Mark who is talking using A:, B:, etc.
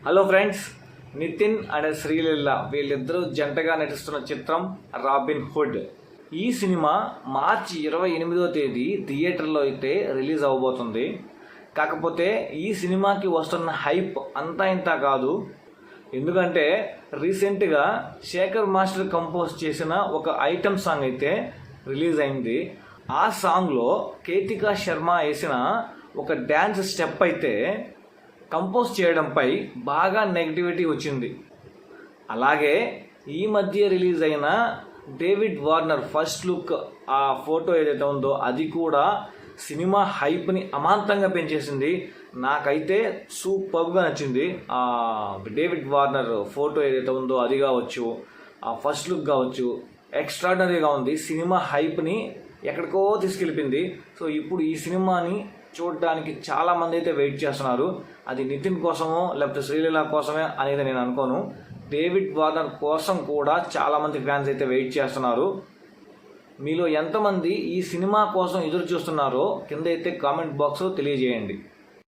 A: Hello friends, Nitin and Sreeleela వీళ్ళిద్దరూ జంటగా నటిస్తున్న చిత్రం రాబిన్ హుడ్. ఈ సినిమా మార్చి 28వ తేదీ థియేటర్లో అయితే రిలీజ్ అవబోతుంది. కాకపోతే ఈ సినిమాకి వస్తున్న హైప్ అంతా ఇంత కాదు. ఎందుకంటే రీసెంట్గా శేఖర్ మాస్టర్ కంపోజ్ చేసిన ఒక ఐటమ్ సాంగ్ అయితే రిలీజ్ అయింది. ఆ సాంగ్లో కేతికా శర్మ వేసిన ఒక డ్యాన్స్ స్టెప్ అయితే కంపోజ్ చేయడంపై బాగా నెగిటివిటీ వచ్చింది. అలాగే ఈ మధ్య రిలీజ్ అయిన డేవిడ్ వార్నర్ ఫస్ట్ లుక్ ఆ ఫోటో ఏదైతే ఉందో అది కూడా సినిమా హైప్ని అమాంతంగా పెంచేసింది. నాకైతే సూపర్గా నచ్చింది. ఆ డేవిడ్ వార్నర్ ఫోటో ఏదైతే ఉందో అది కావచ్చు, ఆ ఫస్ట్ లుక్ కావచ్చు, ఎక్స్ట్రాడినరీగా ఉంది. సినిమా హైప్ని ఎక్కడికో తీసుకెళ్ళిపోయింది. సో ఇప్పుడు ఈ సినిమాని చూడడానికి చాలామంది అయితే వెయిట్ చేస్తున్నారు. అది నితిన్ కోసమో లేకపోతే శ్రీలీల కోసమే అనేది నేను అనుకోను. డేవిడ్ వార్నర్ కోసం కూడా చాలామంది ఫ్యాన్స్ అయితే వెయిట్ చేస్తున్నారు. మీలో ఎంతమంది ఈ సినిమా కోసం ఎదురు చూస్తున్నారో కింద అయితే కామెంట్ బాక్స్లో తెలియజేయండి.